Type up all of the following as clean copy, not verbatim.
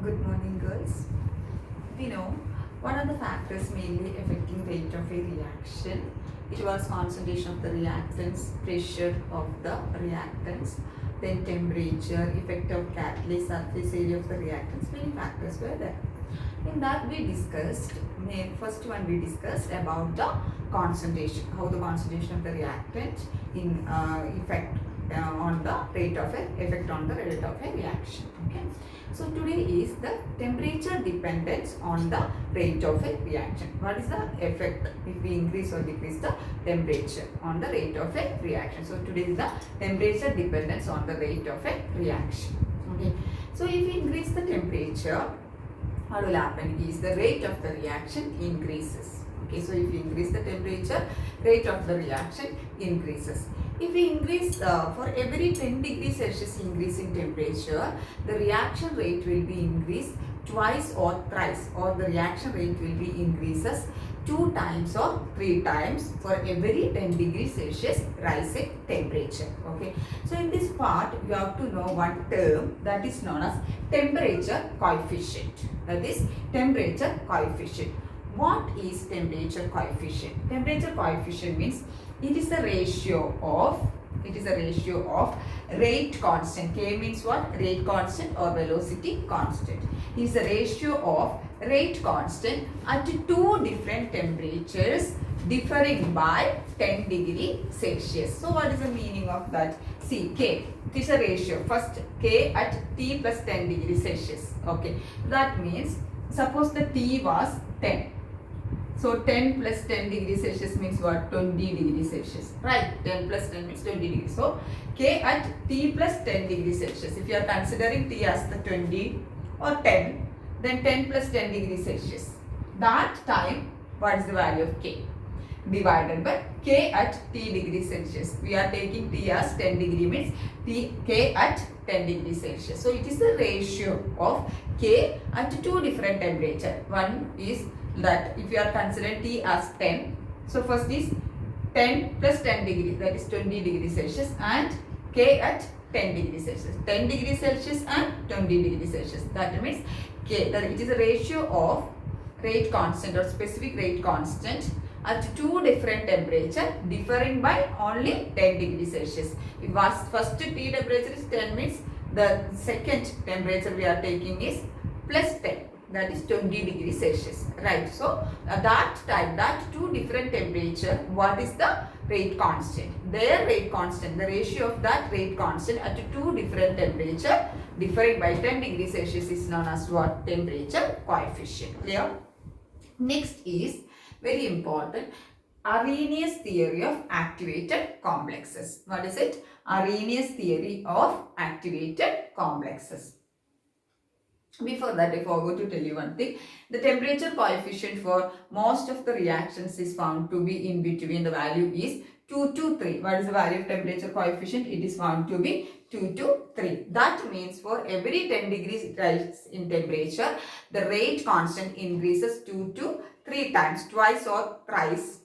Good morning, girls. We know one of the factors mainly affecting rate of a reaction. It was concentration of the reactants, pressure of the reactants, then temperature, effect of catalyst, surface area of the reactants. Many factors were there. In that we discussed, first one we discussed about the concentration, how the concentration of the reactant in effect on the rate of a effect on the rate of a reaction. Okay. So today is the temperature dependence on the rate of a reaction. What is the effect if we increase or decrease the temperature on the rate of a reaction? So today is the temperature dependence on the rate of a reaction. Okay. So if we increase the temperature, what will happen is the rate of the reaction increases. Okay, so if we increase the temperature, rate of the reaction increases. If we increase for every 10 degrees Celsius increase in temperature, the reaction rate will be increased twice or thrice, or the reaction rate will be increases 2 times or 3 times for every 10 degrees Celsius rise in temperature. Okay, so in this part you have to know one term that is known as temperature coefficient. That is temperature coefficient. What is temperature coefficient? Temperature coefficient means it is a ratio of rate constant. K means what? Rate constant or velocity constant. It is a ratio of rate constant at 2 different temperatures differing by 10 degree Celsius. So what is the meaning of that? See, K. It is a ratio. First K at T plus 10 degree Celsius. Okay. That means suppose the T was 10. So 10 plus 10 degrees Celsius means what? 20 degrees Celsius. Right? 10 plus 10 means 20 degrees. So K at T plus 10 degrees Celsius. If you are considering T as the 20 or 10, then 10 plus 10 degrees Celsius. That time, what is the value of K? Divided by K at T degrees Celsius. We are taking T as 10 degree means K at 10 degrees Celsius. So it is the ratio of K at 2 different temperature. One is that if you are considering T as 10, so first is 10 plus 10 degrees, that is 20 degrees Celsius, and K at 10 degrees Celsius. 10 degrees Celsius and 20 degrees Celsius. That means K, that it is a ratio of rate constant or specific rate constant at 2 different temperature differing by only 10 degrees Celsius. If first T temperature is 10 means the second temperature we are taking is plus 10. That is 20 degrees Celsius, right? So that 2 different temperature, what is the rate constant? Their rate constant, the ratio of that rate constant at 2 different temperature differing by 10 degrees Celsius is known as what? Temperature coefficient. Clear? Next is very important, Arrhenius theory of activated complexes. What is it? Arrhenius theory of activated complexes. Before that, I forgot to tell you one thing. The temperature coefficient for most of the reactions is found to be in between. The value is 2 to 3. What is the value of temperature coefficient? It is found to be 2 to 3. That means for every 10 degrees rise in temperature, the rate constant increases 2 to 3 times, twice or thrice.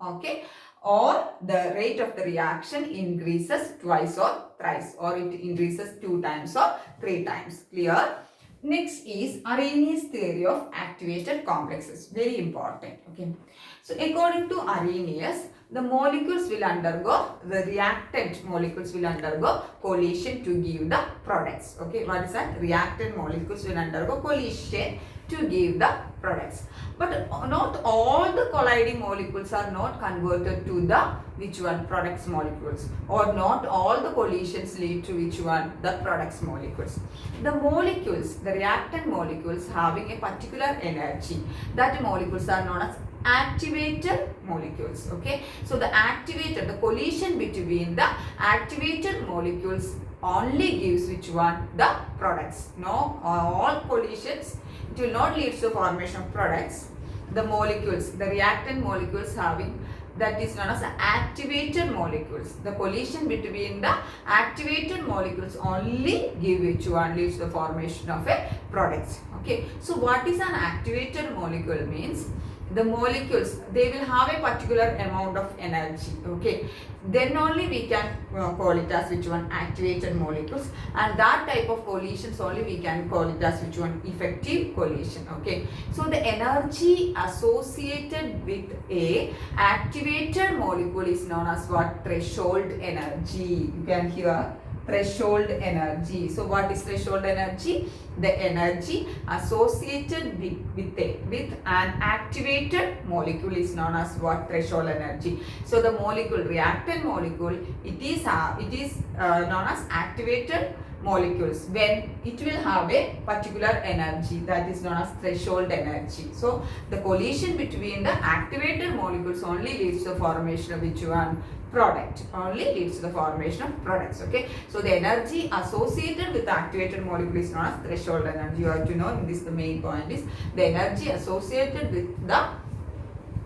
Okay. Or the rate of the reaction increases twice or thrice, or it increases 2 times or 3 times. Clear? Next is Arrhenius theory of activated complexes. Very important. Okay. So according to Arrhenius, the molecules will undergo, the reactant molecules will undergo collision to give the products. Okay. What is that? Reactant molecules will undergo collision to give the products. But not all the colliding molecules are not converted to the which one? Products molecules. Or not all the collisions lead to which one? The products molecules. The molecules, the reactant molecules having a particular energy, that molecules are known as activated molecules. Okay. So the activated, the collision between the activated molecules only gives which one? The products. No, all collisions, it will not lead to formation of products. The molecules, the reactant molecules having, that is known as activated molecules. The collision between the activated molecules only give which one? Leads to the formation of a products. Okay. So what is an activated molecule means? the molecules, they will have a particular amount of energy, okay, then only we can call it as which one, activated molecules, and that type of collisions only we can call it as which one, effective collision, okay. So the energy associated with a activated molecule is known as what, threshold energy. You can hear threshold energy. So what is threshold energy? The energy associated with an activated molecule is known as what, threshold energy. So the molecule, reactant molecule, it is known as activated molecules when it will have a particular energy, that is known as threshold energy. So the collision between the activated molecules only leads to the formation of which one, product, only leads to the formation of products, okay. So the energy associated with the activated molecule is known as threshold energy. You have to know, in this the main point is the energy associated with the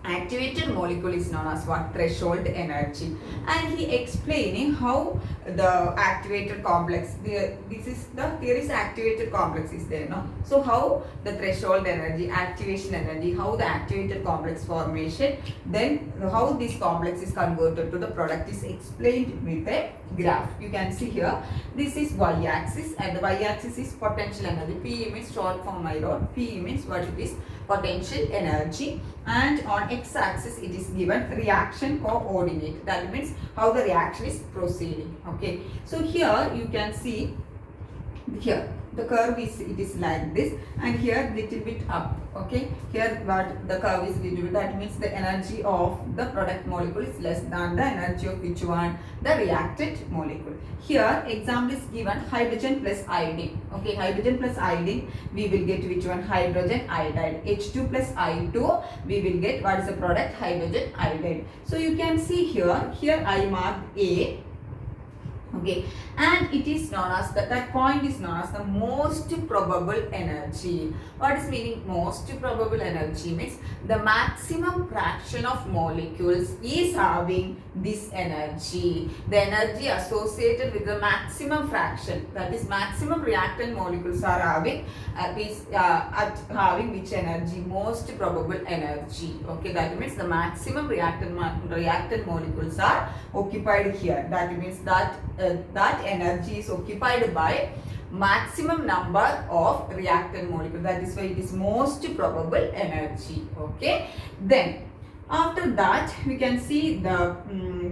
activated molecule is known as what, threshold energy. And he explaining how the activated complex, there is activated complex is there, no. So how the threshold energy, activation energy, how the activated complex formation, then how this complex is converted to the product is explained with a graph. You can see here, this is y-axis and the y-axis is potential energy. P means short form I wrote, P means what it is, potential energy, and on x-axis it is given reaction coordinate, that means how the reaction is proceeding, okay. So here you can see, here the curve is, it is like this, and here little bit up, okay. Here what the curve is little bit, that means the energy of the product molecule is less than the energy of which one, the reactant molecule. Here example is given, hydrogen plus iodine, okay. Hydrogen plus iodine, we will get which one, hydrogen iodide. H2 plus I2, we will get what is the product, hydrogen iodide. So you can see here, I marked A, okay, and it is known as that point is known as the most probable energy. What is meaning most probable energy? Means the maximum fraction of molecules is having this energy. The energy associated with the maximum fraction, that is maximum reactant molecules are having having which energy, most probable energy, okay. That means the maximum reactant molecules are occupied here. That means that that energy is occupied by maximum number of reactant molecules. That is why it is most probable energy, okay. Then after that we can see the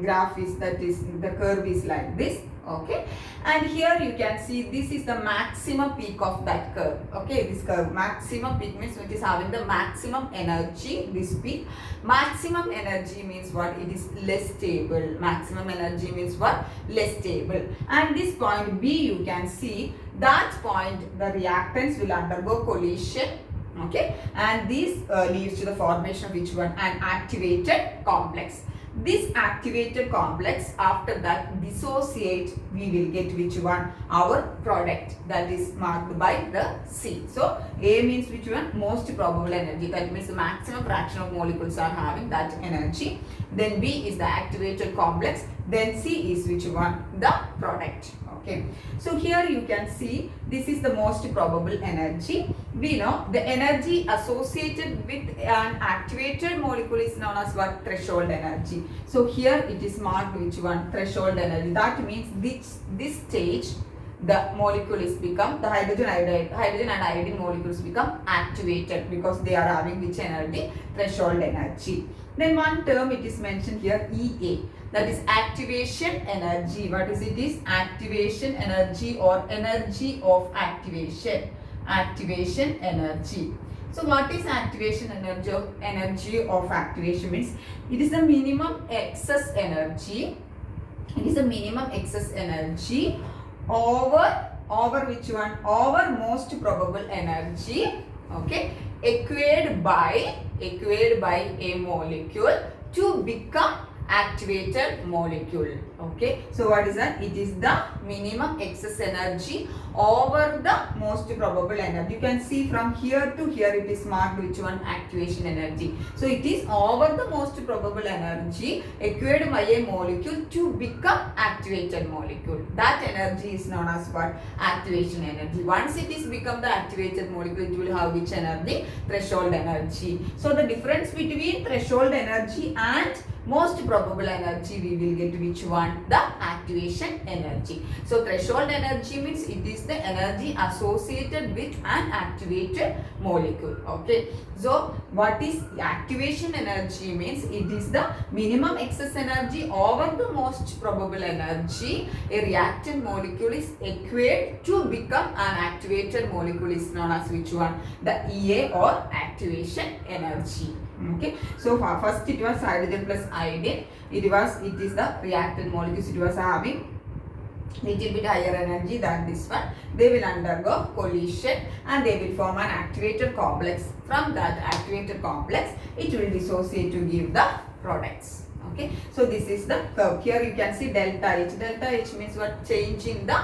graph is, that is the curve is like this, okay. And here you can see this is the maximum peak of that curve, okay. This curve, maximum peak means it is having the maximum energy, this peak. Maximum energy means what, it is less stable. Maximum energy means what, less stable. And this point B, you can see that point the reactants will undergo collision, okay, and this leads to the formation of which one, an activated complex. This activated complex after that dissociate, we will get which one, our product, that is marked by the C. So A means which one, most probable energy, that means the maximum fraction of molecules are having that energy. Then B is the activated complex, then C is which one, the product, okay. So here you can see this is the most probable energy. We know the energy associated with an activated molecule is known as what, threshold energy. So here it is marked which one, threshold energy. That means this stage the molecule is become, the hydrogen and iodine molecules become activated because they are having which energy, threshold energy. Then one term it is mentioned here, EA, that is activation energy. What is it? Is activation energy or energy of activation. Activation energy. So what is activation energy? Energy of activation means it is the minimum excess energy. It is the minimum excess energy over which one? Over most probable energy, okay, acquired by a molecule to become activated molecule, okay. So what is that? It is the minimum excess energy over the most probable energy. You can see from here to here it is marked which one? Activation energy. So it is over the most probable energy acquired by a molecule to become activated molecule. That energy is known as what? Activation energy. Once it is become the activated molecule, it will have which energy? Threshold energy. So the difference between threshold energy and most probable energy, we will get which one? The activation energy. So threshold energy means it is the energy associated with an activated molecule. Okay. So what is activation energy means? It is the minimum excess energy over the most probable energy a reactant molecule is acquired to become an activated molecule is known as which one? The EA or activation energy. Okay, so first it was hydrogen plus iodine. It is the reactant molecules. It was having little bit higher energy than this one. They will undergo collision and they will form an activated complex. From that activated complex, it will dissociate to give the products. Okay, so this is the curve. Here you can see delta H. Delta H means what? Change in the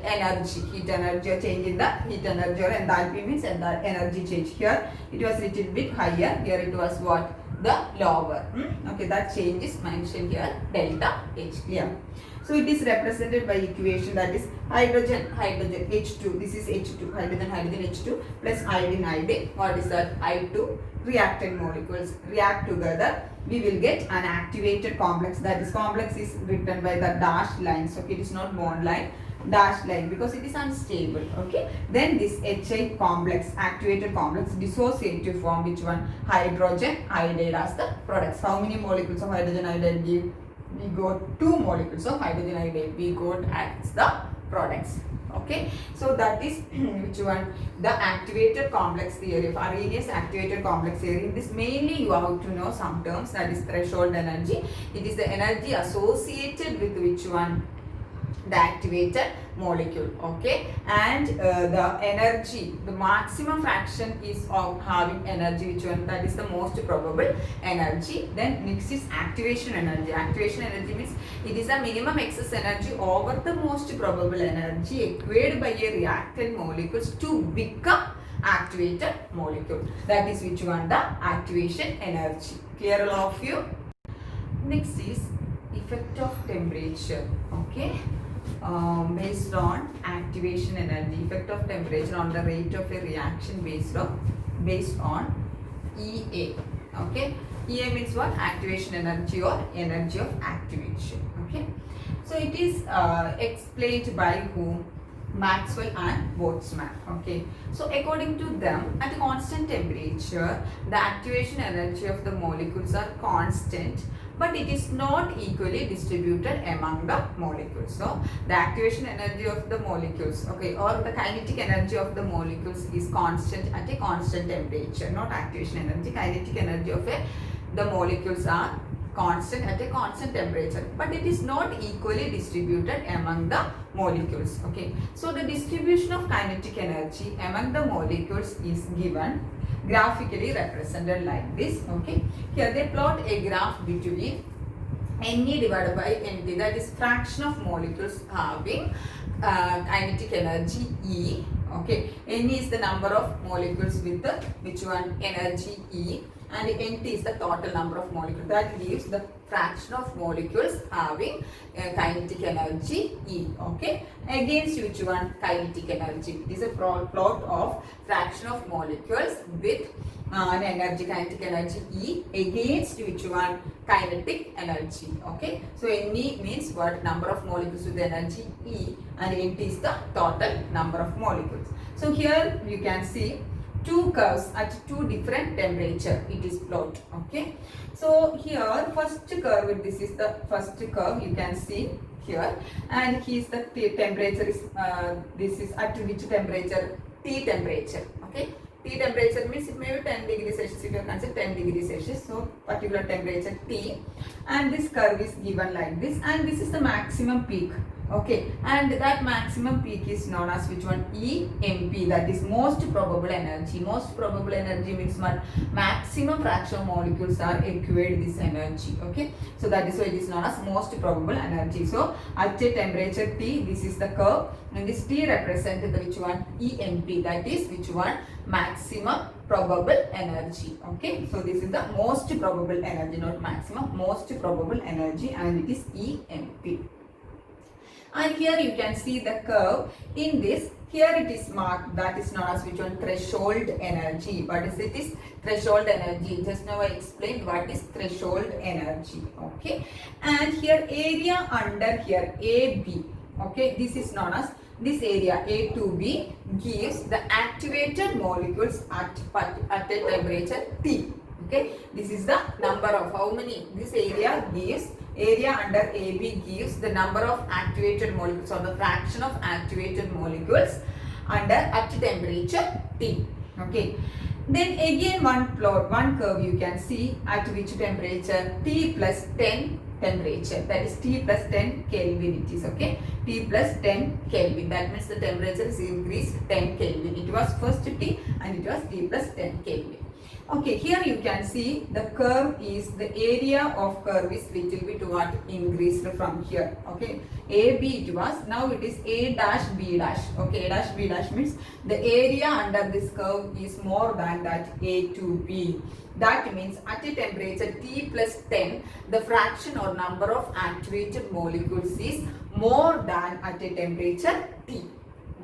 energy, heat energy, or change in the heat energy, or enthalpy means energy change. Here it was little bit higher, here it was what? The lower. Okay, that change is mentioned here, delta H. Clear? So it is represented by equation, that is hydrogen H2, this is H2, hydrogen H2 plus iodine. What is that? I2. Reactant molecules react together, we will get an activated complex. That is, complex is written by the dashed lines. Okay, it is not bond line, dashed line, because it is unstable. Okay, then this HI complex, activated complex, dissociate to form which one? Hydrogen iodide as the products. How many molecules of hydrogen iodide give? We got 2 molecules of hydrogen iodide we got as the products. Okay, so that is which one? The activated complex theory of Arrhenius activated complex theory. In this mainly you have to know some terms, that is threshold energy. It is the energy associated with which one? The activated molecule. Okay, and the energy, the maximum fraction is of having energy which one? That is the most probable energy. Then next is activation energy. Activation energy means it is a minimum excess energy over the most probable energy acquired by a reactant molecules to become activated molecule. That is which one? The activation energy. Clear all of you? Next is effect of temperature. Okay, based on activation energy, effect of temperature on the rate of a reaction based on EA. Okay, EA means what? Activation energy or energy of activation. Okay, so it is explained by whom? Maxwell and Boltzmann. Okay, so according to them, at constant temperature, the activation energy of the molecules are constant, but it is not equally distributed among the molecules. So the activation energy of the molecules, okay, or the kinetic energy of the molecules is constant at a constant temperature. Not activation energy, kinetic energy of the molecules are constant at a constant temperature, but it is not equally distributed among the molecules. Okay, so the distribution of kinetic energy among the molecules is given graphically represented like this. Okay, here they plot a graph between Ne divided by Nt, that is fraction of molecules having kinetic energy E. Okay, Ne is the number of molecules with the which one? Energy E, and Nt is the total number of molecules. That gives the fraction of molecules having kinetic energy E. Okay, against which one? Kinetic energy. It is a plot of fraction of molecules with an energy, kinetic energy E, against which one? Kinetic energy. Okay, so Ne means what? Number of molecules with energy E, and Nt is the total number of molecules. So here you can see 2 curves at 2 different temperature. It is plot. Okay, so here first curve, this is the first curve you can see here, and here's the temperature is this is at which temperature? T temperature. Okay, T temperature means it may be 10 degree degrees Celsius, if you consider 10 degrees Celsius, so particular temperature T, and this curve is given like this, and this is the maximum peak. Okay, and that maximum peak is known as which one? EMP, that is most probable energy. Most probable energy means what? Maximum fraction of molecules are acquired this energy. Okay, so that is why it is known as most probable energy. So at a temperature T, this is the curve, and this T represents the which one? EMP, that is which one? Maximum probable energy. Okay, so this is the most probable energy, not maximum, most probable energy, and it is EMP. And here you can see the curve. In this, here it is marked, that is known as which one? Threshold energy. What is it? Is threshold energy. Just now I explained what is threshold energy. Okay, and here area under here AB. Okay, this is known as, this area A to B gives the activated molecules at a temperature T. Okay, this is the number of how many this area gives. Area under AB gives the number of activated molecules, or the fraction of activated molecules under at temperature T. Okay. Then again one curve you can see at which temperature? T plus 10 temperature, that is T plus 10 Kelvin it is. Okay, T plus 10 Kelvin, that means the temperature is increased 10 Kelvin. It was first T and it was T plus 10 Kelvin. Okay, here you can see the curve is, the area of curve is little bit what? Increased from here. Okay, AB it was, now it is A dash B dash. Okay, A dash B dash means the area under this curve is more than that A to B. That means at a temperature T plus 10, the fraction or number of activated molecules is more than at a temperature T.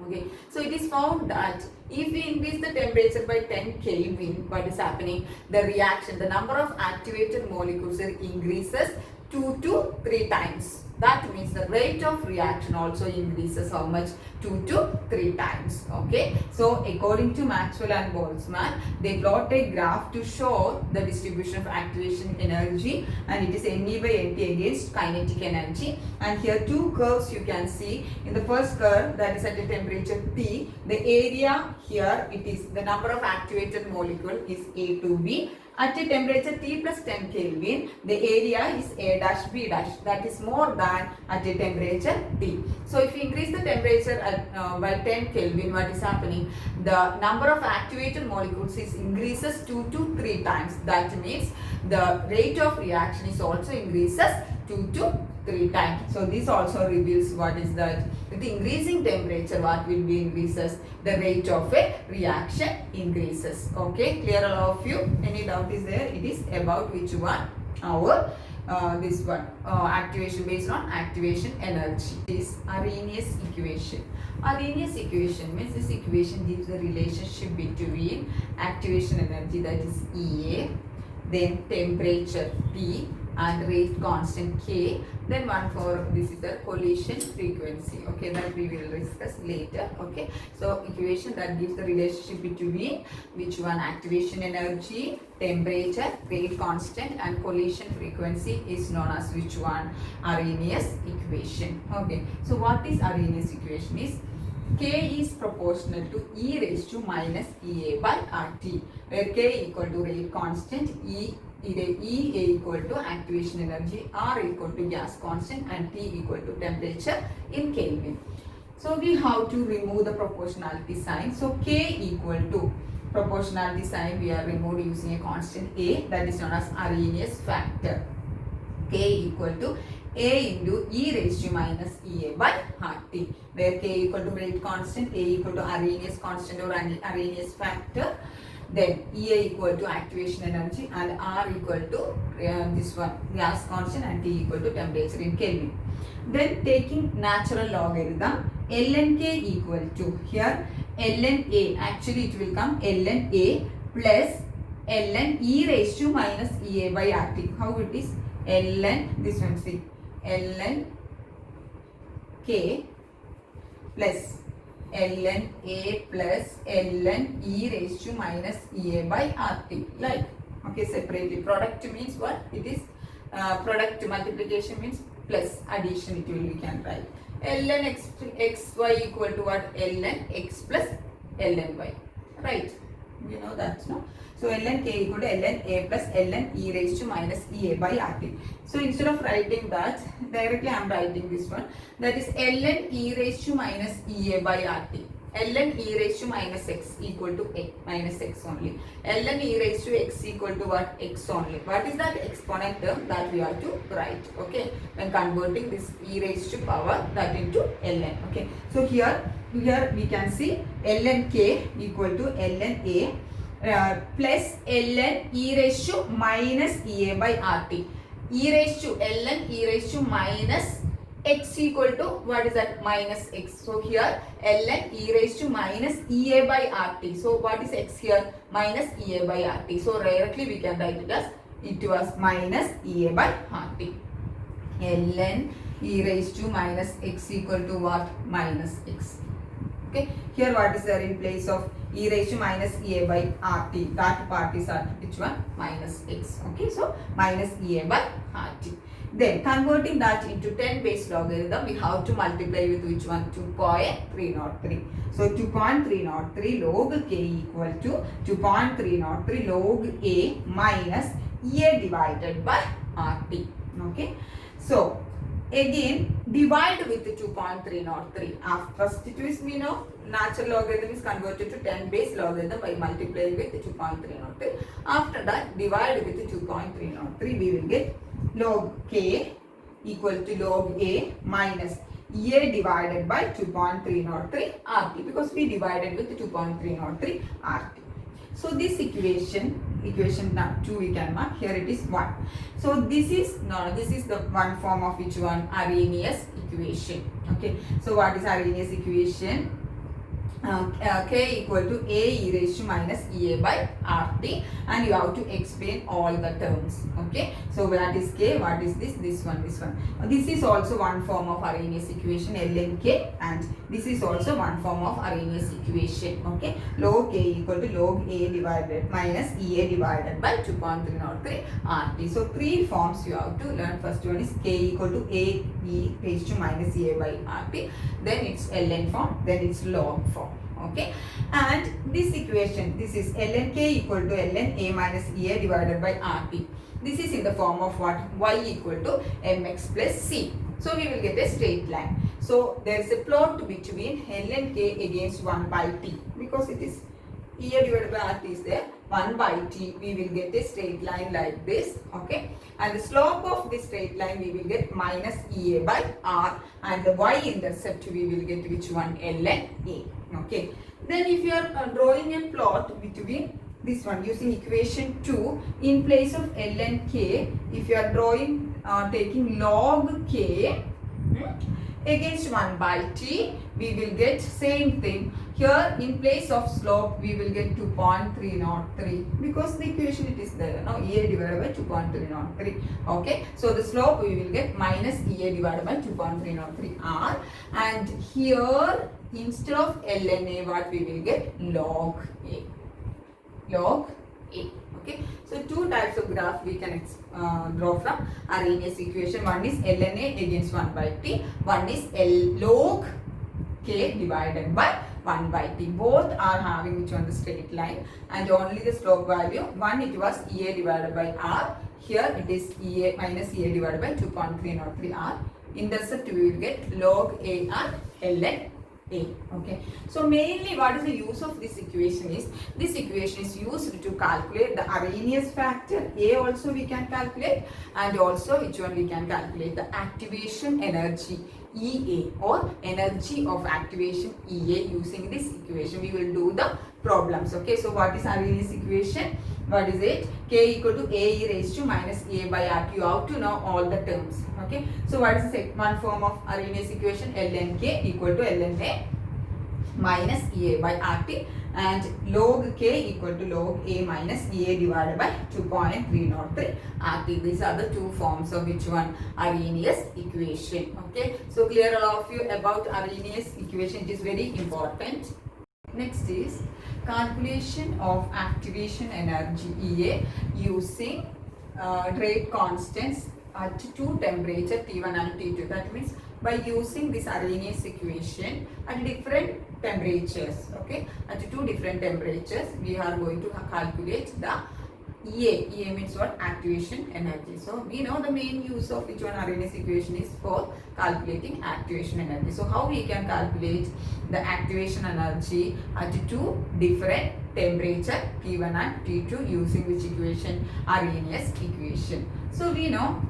Okay, so it is found that if we increase the temperature by 10 Kelvin, what is happening? The reaction, the number of activated molecules increases 2 to 3 times. That means the rate of reaction also increases how much? 2 to 3 times. Okay. So according to Maxwell and Boltzmann, they plot a graph to show the distribution of activation energy, and it is NE by NT against kinetic energy. And here two curves you can see. In the first curve, that is at a temperature T, the area here, it is the number of activated molecule is A to B. At a temperature T plus 10 Kelvin, the area is A dash B dash, that is more than at a temperature T. So if you increase the temperature at, by 10 Kelvin, what is happening? The number of activated molecules is increases 2 to 3 times. That means the rate of reaction is also increases 2 to 3 times. So this also reveals what is that with increasing temperature, what will be increases? The rate of a reaction increases. Okay, clear all of you? Any doubt is there? It is about which one? Our this one, activation based on activation energy. This Arrhenius equation. Arrhenius equation means this equation gives the relationship between activation energy, that is EA, then temperature T, and rate constant K, then one for this is the collision frequency. Okay, that we will discuss later. Okay, so equation that gives the relationship between which one? Activation energy, temperature, rate constant, and collision frequency is known as which one? Arrhenius equation. Okay, so what is Arrhenius equation? Is K is proportional to E raised to minus EA by RT, where K equal to rate constant, E equal to activation energy, R equal to gas constant, and T equal to temperature in Kelvin. So we have to remove the proportionality sign. So K equal to proportionality sign we are removed using a constant A, that is known as Arrhenius factor. K equal to A into E raised to minus EA by RT, where K equal to rate constant, A equal to Arrhenius constant or Arrhenius factor, then EA equal to activation energy, and R equal to this one gas constant, and T equal to temperature in Kelvin. Then taking natural logarithm, ln K equal to, here ln A, actually it will come ln A plus ln E raised to minus EA by RT. How it is? Ln, this one see, ln K plus ln A plus ln E raised to minus EA by RT, like, okay, separately. Product means what? It is product multiplication means plus addition, it will, we can write. Ln xy equal to what? Ln x plus ln y, right? You know that, no? So ln k equal to ln a plus ln e raised to minus ea by rt. So instead of writing that, directly I am writing this one. That is ln e raised to minus ea by rt. Ln e raised to minus x equal to a minus x only. Ln e raised to x equal to what? X only. What is that exponent term that we have to write? Okay, when converting this e raised to power that into ln. Okay, so here we can see ln k equal to ln a plus ln e raised to minus ea by rt. E raised to ln e raised to minus x equal to what is that? Minus x. So here ln e raised to minus ea by rt. So what is x here? Minus ea by rt. So directly we can write it as it was minus ea by rt. Ln e raised to minus x equal to what? Minus x. Okay, here what is there in place of e raised to minus ea by rt? That part is at which one? Minus x. Okay, so minus ea by rt. Then converting that into 10 base logarithm, we have to multiply with which one? 2.303. So 2.303 log k equal to 2.303 log a minus a divided by rt. Okay, so again divide with 2.303. First it is, we know natural logarithm is converted to 10 base logarithm by multiplying with 2.303. After that divide with 2.303, we will get log k equal to log a minus a divided by 2.303 rt, because we divided with 2.303 rt. So this equation 2 we can mark, here it is 1. So this is the one form of which one? Arrhenius equation. Okay, so what is Arrhenius equation? K equal to a e raised to minus ea by rt, and you have to explain all the terms. Okay, so what is k, what is this one. This is also one form of Arrhenius equation, ln k, and this is also one form of Arrhenius equation. Okay, log k equal to log a divided minus ea divided by 2.303 rt. So 3 forms you have to learn. First one is k equal to a e raised to minus ea by rt, then it's ln form, then it's log form. Okay, and this equation, this is ln k equal to ln a minus ea divided by rt. This is in the form of what? Y equal to mx plus c. So we will get a straight line. So there is a plot between ln k against 1 by t, because it is ea divided by rt is there, 1 by t, we will get a straight line like this. Okay, and the slope of this straight line we will get minus ea by r, and the y-intercept we will get which one? Ln a. Okay, then if you are drawing a plot between this one using equation 2 in place of ln k, if you are drawing taking log k against 1 by t, we will get same thing. Here in place of slope we will get 2.303, because the equation it is there, no, ea divided by 2.303. Okay, so the slope we will get minus ea divided by 2.303 r, and here instead of ln a what we will get? Log a. Okay, so 2 types of graph we can draw from Arrhenius equation. One is ln a against 1 by t, one is log k divided by 1 by t. Both are having which one? The straight line, and only the slope value. One it was ea divided by r, here it is ea minus ea divided by 2.303 r. Intercept we will get log a and ln a. Okay, so mainly what is the use of this equation is, this equation is used to calculate the Arrhenius factor a also we can calculate, and also which one we can calculate? The activation energy EA, or energy of activation EA. Using this equation we will do the problems. Okay, so what is Arrhenius equation? What is it? K equal to a e raised to minus a by r. You have to know all the terms. Okay, so what is the one form of Arrhenius equation? Ln k equal to ln a minus ea by rt, and log k equal to log a minus ea divided by 2.303 rt. These are the 2 forms of which one? Arrhenius equation. Okay, so clear all of you about Arrhenius equation. It is very important. Next is calculation of activation energy EA using rate constants at 2 temperature T1 and T2. That means by using this Arrhenius equation at different temperatures. Okay, at two different temperatures, we are going to calculate the EA. EA means what? Activation energy. So we know the main use of which one Arrhenius equation is for calculating activation energy. So how we can calculate the activation energy at two different temperature T1 and T2 using which equation? Arrhenius equation. So we know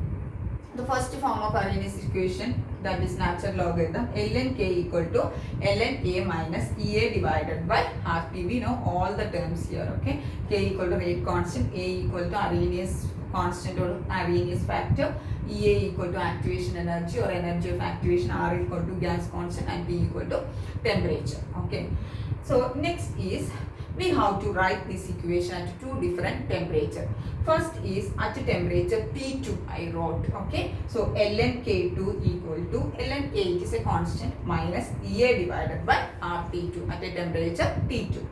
the first form of Arrhenius equation, that is natural logarithm ln k equal to ln A minus EA divided by RT. We know all the terms here. Okay, k equal to rate constant, A equal to Arrhenius constant or Arrhenius factor, EA equal to activation energy or energy of activation, R equal to gas constant, and T equal to temperature. Okay, so next is we have to write this equation at two different temperature. First is at temperature T2 I wrote. Okay, so ln K2 equal to ln A, it is a constant, minus EA divided by RT2 at a temperature T2.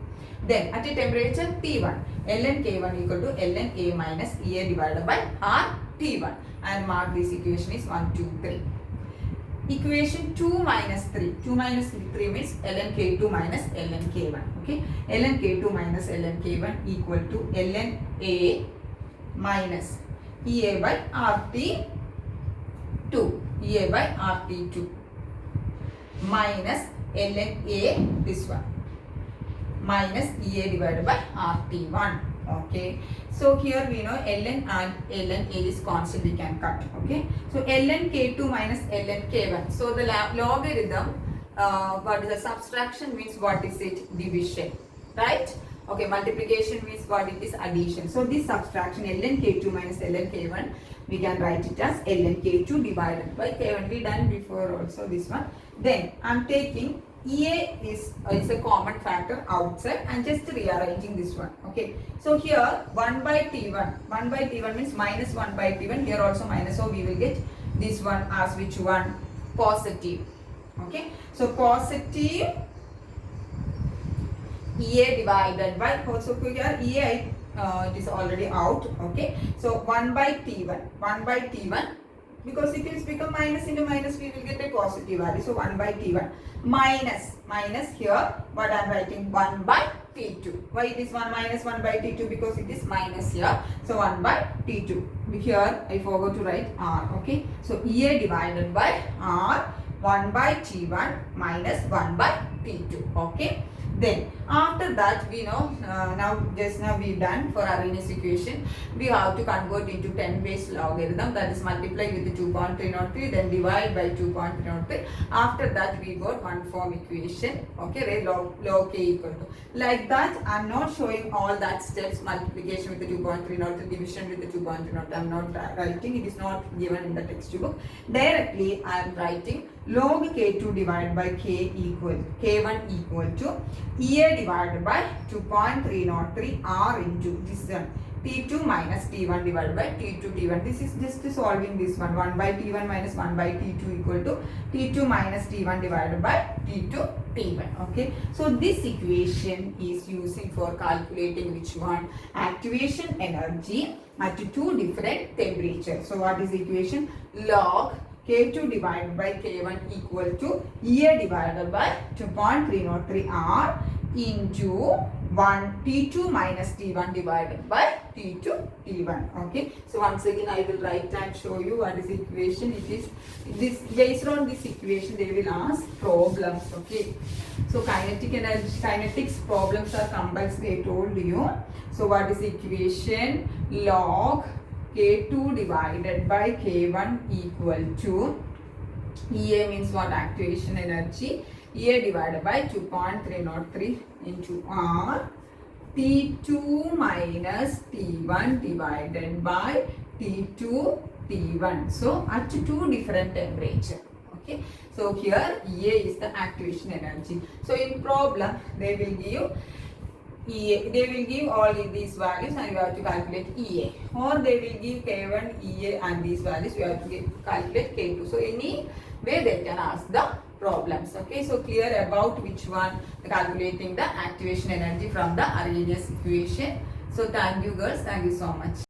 Then at a temperature T1, ln K1 equal to ln A minus EA divided by RT1, and mark this equation is 1, 2, 3. Equation 2 minus 3. 2 minus 3 means ln K2 minus ln K1. Okay, ln K2 minus ln K1 equal to ln A minus EA by RT2. EA by RT2 minus ln A, this one, minus EA divided by RT1. Okay, so here we know ln and ln A is constant, we can cut. Okay, so ln K2 minus ln K1. So the logarithm, what is the subtraction means what is it? Division, right? Okay, multiplication means what it is? Addition. So this subtraction ln K2 minus ln K1, we can write it as ln K2 divided by K1. We done before also this one. Then I am taking EA is a common factor outside and just rearranging this one. Okay, so here 1 by T1, 1 by T1 means minus 1 by T1, here also minus, so we will get this one as which one? Positive. Okay, so positive EA divided by, also here EA it is already out. Okay, so 1 by T1, 1 by T1, because if it become minus into minus, we will get a positive value. So 1 by T1 minus here what I am writing 1 by T2. Why it is 1 minus 1 by T2? Because it is minus here. So 1 by T2. Here I forgot to write R. Okay, so EA divided by R, 1 by T1 minus 1 by T2. Okay. Then after that we know just now we done for Arrhenius equation, we have to convert into 10 base logarithm, that is multiply with the 2.303, then divide by 2.303. After that we got one form equation. Okay, log k equal to, like that. I am not showing all that steps, multiplication with the 2.303, division with the 2.303. I am not writing, it is not given in the textbook. Directly I am writing log K2 divided by K1 equal to EA divided by 2.303 R into this one, T2 minus T1 divided by T1. This is just solving this one. 1 by T1 minus 1 by T2 equal to T2 minus T1 divided by T1. Okay, so this equation is using for calculating which one? Activation energy at two different temperatures. So what is the equation? Log K2 divided by K1 equal to EA divided by 2.303 R into T2 minus T1 divided by T1. Okay, so once again I will write and show you what is the equation. It is this, based on this equation they will ask problems. Okay, so kinetics problems are compulsory, I told you. So what is the equation? Log K2 divided by K1 equal to EA means what? Activation energy. EA divided by 2.303 into R, T2 minus T1 divided by T1. So at two different temperature. Okay, so here EA is the activation energy. So in problem they will give EA, they will give all these values and you have to calculate EA, or they will give K1, EA and these values, you have to calculate K2. So any way they can ask the problems. Okay, so clear about which one calculating the activation energy from the Arrhenius equation. So thank you girls, thank you so much.